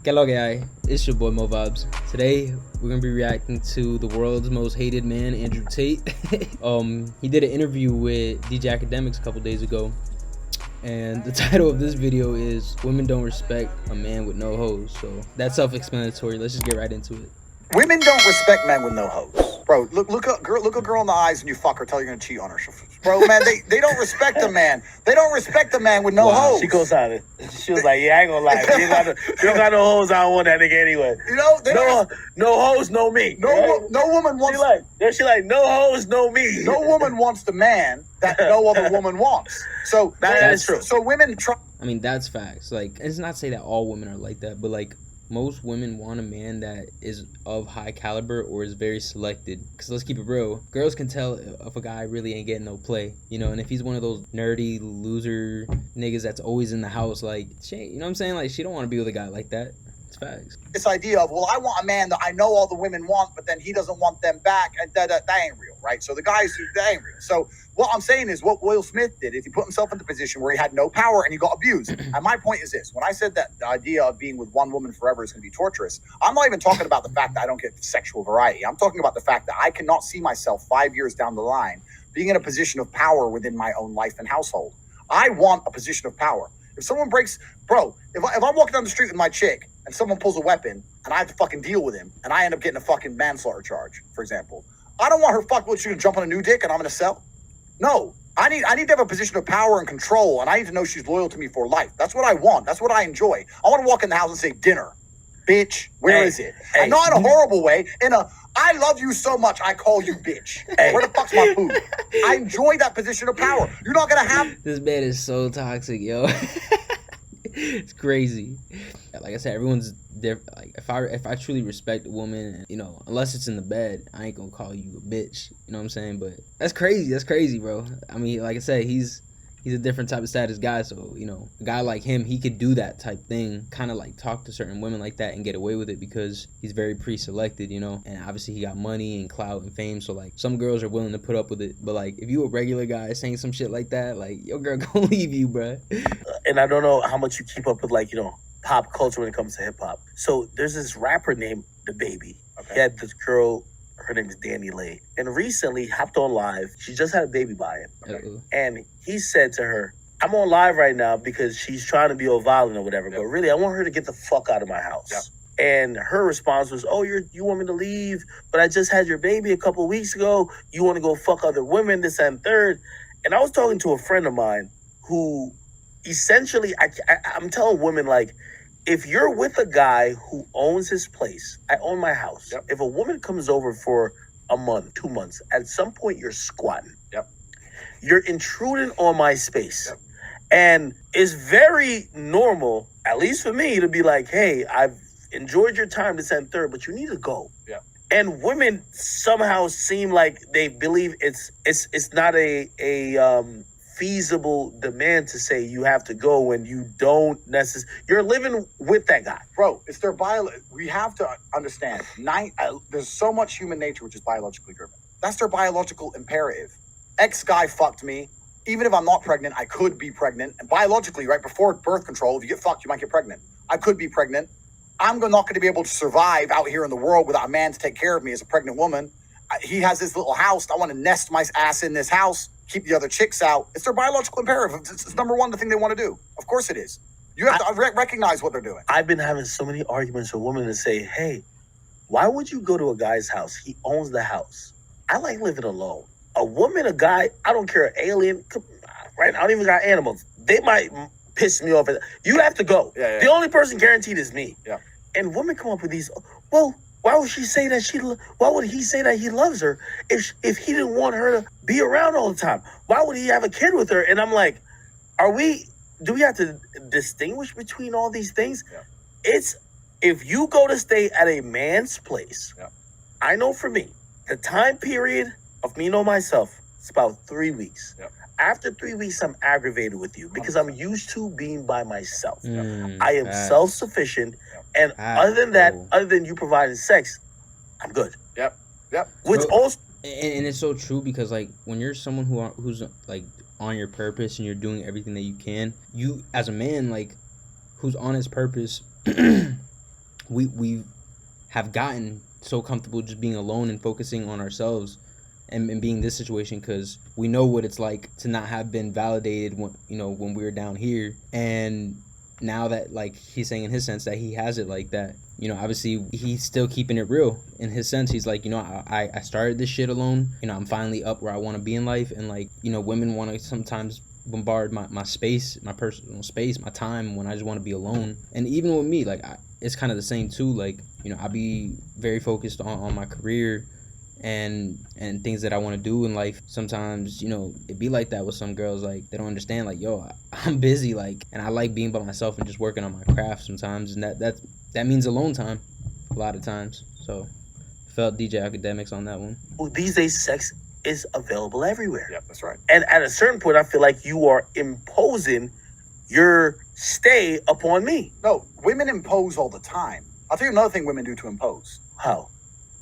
Que lo que hay? It's your boy Mo Vibes. Today we're gonna be reacting to the world's most hated man, Andrew Tate. He did an interview with DJ Akademiks a couple days ago, and the title of this video is "Women Don't Respect a Man with No Hoes." So that's self-explanatory. Let's just get right into it. Women don't respect men with no hoes. Bro, look a girl in the eyes when you fuck her, tell her you're gonna cheat on her. Bro, man, they don't respect a man. They don't respect a man with no hoes. She goes on it. She was like, yeah, I ain't gonna lie. You don't got no hoes, I don't want that nigga anyway. You know, no hoes, no me. No woman wants she like, no hoes, no me. No woman wants the man that no other woman wants. So that is true. So women try. I mean, that's facts. Like, it's not to say that all women are like that, but like most women want a man that is of high caliber or is very selected. Because let's keep it real, girls can tell if a guy really ain't getting no play, you know. And if he's one of those nerdy loser niggas that's always in the house, like, she, you know what I'm saying, like, she don't want to be with a guy like that. It's facts. This idea of, well, I want a man that I know all the women want, but then he doesn't want them back, and that ain't real, right? So the guys, that ain't real. So what I'm saying is, what Will Smith did is he put himself in the position where he had no power and he got abused. And my point is this: when I said that the idea of being with one woman forever is going to be torturous, I'm not even talking about the fact that I don't get sexual variety. I'm talking about the fact that I cannot see myself 5 years down the line being in a position of power within my own life and household. I want a position of power. If someone breaks, bro, if I'm walking down the street with my chick and someone pulls a weapon and I have to fucking deal with him and I end up getting a fucking manslaughter charge, for example, I don't want her she's gonna jump on a new dick and I'm gonna sell. No, I need to have a position of power and control, and I need to know she's loyal to me for life. That's what I want. That's what I enjoy. I want to walk in the house and say, dinner, bitch, where is it? Hey. And not in a horrible way, I love you so much, I call you bitch. Hey. Where the fuck's my food? I enjoy that position of power. You're not gonna have... This man is so toxic, yo. It's crazy. Like I said, everyone's different. Like if I truly respect a woman, you know, unless it's in the bed, I ain't gonna call you a bitch. You know what I'm saying? But that's crazy. That's crazy, bro. I mean, like I said, he's a different type of status guy. So, you know, a guy like him, he could do that type thing, kind of like talk to certain women like that and get away with it because he's very pre-selected, you know. And obviously he got money and clout and fame. So like some girls are willing to put up with it. But like if you a regular guy saying some shit like that, like your girl gonna leave you, bro. And I don't know how much you keep up with, like, you know, pop culture when it comes to hip hop. So there's this rapper named The Baby. Okay. He had this girl, her name is Danny Lay, and recently hopped on live. She just had a baby by him. Okay? And he said to her, I'm on live right now because she's trying to be all violent or whatever, but really I want her to get the fuck out of my house. And her response was, oh, you want me to leave, but I just had your baby a couple of weeks ago. You want to go fuck other women, this and third. And I was talking to a friend of mine who essentially, I'm telling women, like, if you're with a guy who owns his place, I own my house. Yep. If a woman comes over for a month, 2 months, at some point you're squatting. Yep. You're intruding on my space. Yep. And it's very normal, at least for me, to be like, hey, I've enjoyed your time, this and third, but you need to go. Yeah. And women somehow seem like they believe it's not a feasible demand to say you have to go when you don't necessarily, you're living with that guy. Bro, it's their we have to understand, there's so much human nature which is biologically driven. That's their biological imperative. X guy fucked me. Even if I'm not pregnant, I could be pregnant. And biologically, right before birth control, if you get fucked, you might get pregnant. I could be pregnant. I'm not going to be able to survive out here in the world without a man to take care of me as a pregnant woman. He has this little house. I want to nest my ass in this house, keep the other chicks out. It's their biological imperative. It's number one, the thing they want to do. Of course it is. You have to recognize what they're doing. I've been having so many arguments with women that say, hey, why would you go to a guy's house? He owns the house. I like living alone. A woman, a guy, I don't care, alien, right? I don't even got animals. They might piss me off. You have to go. Yeah. The only person guaranteed is me. Yeah. And women come up with these, well, why would she say that why would he say that he loves her if he didn't want her to be around all the time? Why would he have a kid with her? And I'm like, do we have to distinguish between all these things? Yeah. It's, if you go to stay at a man's place, yeah. I know for me, the time period of me know myself, it's about 3 weeks. Yeah. After 3 weeks, I'm aggravated with you because I'm used to being by myself. I am self-sufficient. And other than that, other than you providing sex, I'm good. Yep. Which also... And it's so true because, like, when you're someone who's, like, on your purpose and you're doing everything that you can, you, as a man, like, who's on his purpose, we have gotten so comfortable just being alone and focusing on ourselves and being in this situation, because we know what it's like to not have been validated when, you know, when we were down here. And now that, like, he's saying in his sense that he has it like that, you know, obviously he's still keeping it real in his sense. He's like, you know, I started this shit alone, you know, I'm finally up where I want to be in life. And, like, you know, women want to sometimes bombard my space, my personal space, my time, when I just want to be alone. And even with me, like, it's kind of the same too. Like, you know, I be very focused on my career and things that I want to do in life. Sometimes, you know, it be like that with some girls. Like, they don't understand, like, yo, I'm busy, like, and I like being by myself and just working on my craft sometimes, and that means alone time a lot of times. So felt DJ Akademiks on that one. Well, these days sex is available everywhere. Yeah, that's right. And at a certain point, I feel like you are imposing your stay upon me. No, women impose all the time. I'll tell you another thing women do to impose. How?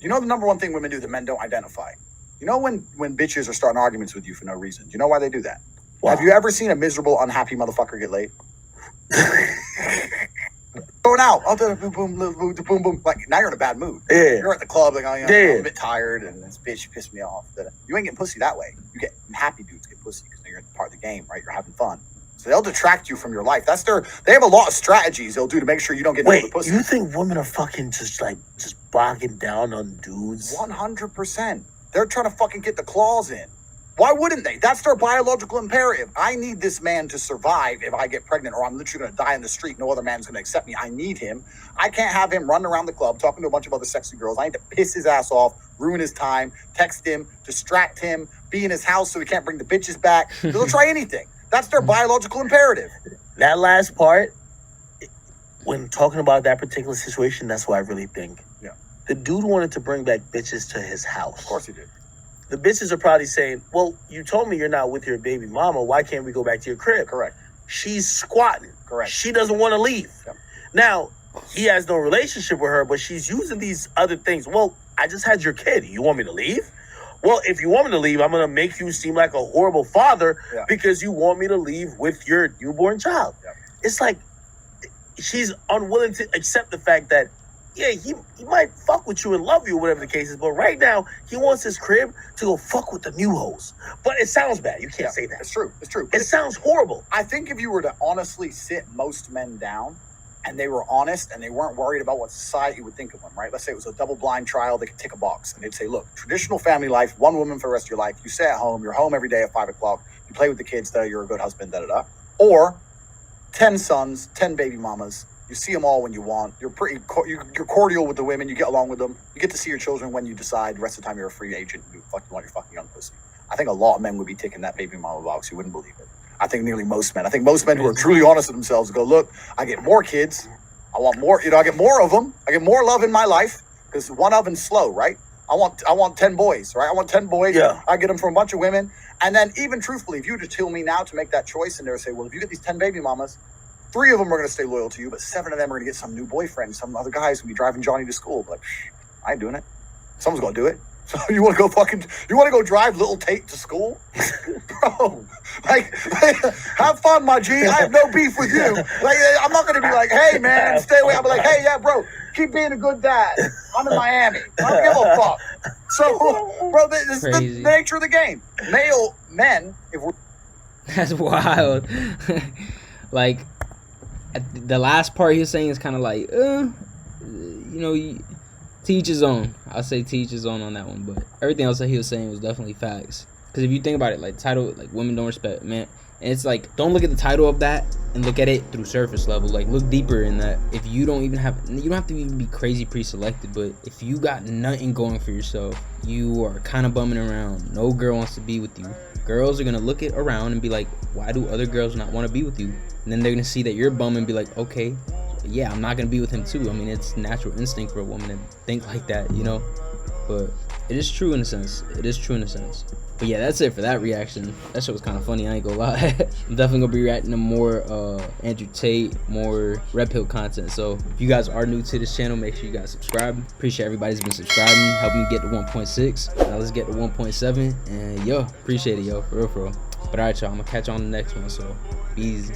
You know the number one thing women do that men don't identify? You know when bitches are starting arguments with you for no reason? Do you know why they do that? Wow. Have you ever seen a miserable, unhappy motherfucker get laid? Going out. Oh, boom, boom, boom, boom, boom. Like, now you're in a bad mood. Yeah. You're at the club, like, oh, you know, Yeah. I'm a bit tired, and this bitch pissed me off. You ain't getting pussy that way. You get happy dudes get pussy because you're part of the game, right? You're having fun. So they'll detract you from your life. They have a lot of strategies they'll do to make sure you don't get Wait, the pussy. you think women are fucking just bogging down on dudes? 100%. They're trying to fucking get the claws in. Why wouldn't they? That's their biological imperative. I need this man to survive if I get pregnant, or I'm literally going to die in the street. No other man's going to accept me. I need him. I can't have him running around the club talking to a bunch of other sexy girls. I need to piss his ass off, ruin his time, text him, distract him, be in his house so he can't bring the bitches back. They'll try anything. That's their biological imperative. That last part, when talking about that particular situation, that's what I really think. Yeah. The dude wanted to bring back bitches to his house. Of course he did. The bitches are probably saying, well, you told me you're not with your baby mama. Why can't we go back to your crib? Correct. She's squatting. Correct. She doesn't want to leave. Yep. Now, he has no relationship with her, but she's using these other things. Well, I just had your kid. You want me to leave? Well, if you want me to leave, I'm going to make you seem like a horrible father because you want me to leave with your newborn child. Yep. It's like she's unwilling to accept the fact that, yeah, he might fuck with you and love you, whatever the case is, but right now he wants his crib to go fuck with the new hoes. But it sounds bad. You can't say that. It's true. It's true. It sounds horrible. I think if you were to honestly sit most men down and they were honest and they weren't worried about what society would think of them, right? Let's say it was a double-blind trial. They could tick a box and they'd say, look, traditional family life, one woman for the rest of your life. You stay at home. You're home every day at 5 o'clock. You play with the kids. You're a good husband, da-da-da. Or 10 sons, 10 baby mamas. You see them all when you want. You're you're cordial with the women. You get along with them. You get to see your children when you decide. The rest of the time, you're a free agent. You want your fucking young pussy. I think a lot of men would be ticking that baby mama box. You wouldn't believe it. I think nearly most men. I think most men who are truly honest with themselves go, look, I get more kids. I want more. I get more of them. I get more love in my life because one of them's slow, right? I want 10 boys, right? I want 10 boys. Yeah. I get them from a bunch of women. And then even truthfully, if you were to tell me now to make that choice and they would say, well, if you get these 10 baby mamas, 3 of them are going to stay loyal to you, but 7 of them are going to get some new boyfriend. Some other guy's going to be driving Johnny to school. But I ain't doing it. Someone's going to do it. So you want to go drive little Tate to school? Bro, like, have fun, my G. I have no beef with you. Like, I'm not going to be like, hey, man, stay away. I'll be like, hey, yeah, bro, keep being a good dad. I'm in Miami. I don't give a fuck. So, bro, this is the nature of the game. Male men, if we're... That's wild. Like, the last part he was saying is kind of like, you know, teach his own. I'll say teach his own on that one, but everything else that he was saying was definitely facts. Because if you think about it, like, title, like, women don't respect men, and it's like, don't look at the title of that and look at it through surface level. Like, look deeper in that. If you don't even have, you don't have to even be crazy pre-selected, but if you got nothing going for yourself, you are kind of bumming around, no girl wants to be with you, girls are gonna look it around and be like, why do other girls not want to be with you? And then they're gonna see that you're bumming and be like, okay, yeah, I'm not gonna be with him too. I mean, it's natural instinct for a woman to think like that, you know. But it is true in a sense. But yeah, that's it for that reaction. That shit was kind of funny, I ain't gonna lie. I'm definitely gonna be reacting to more Andrew Tate, more Red Pill content. So if you guys are new to this channel, make sure you guys subscribe. Appreciate everybody's been subscribing, helping me get to 1.6. Now let's get to 1.7. And yo, appreciate it, yo, for real. But alright, y'all, I'm gonna catch you on the next one. So be easy.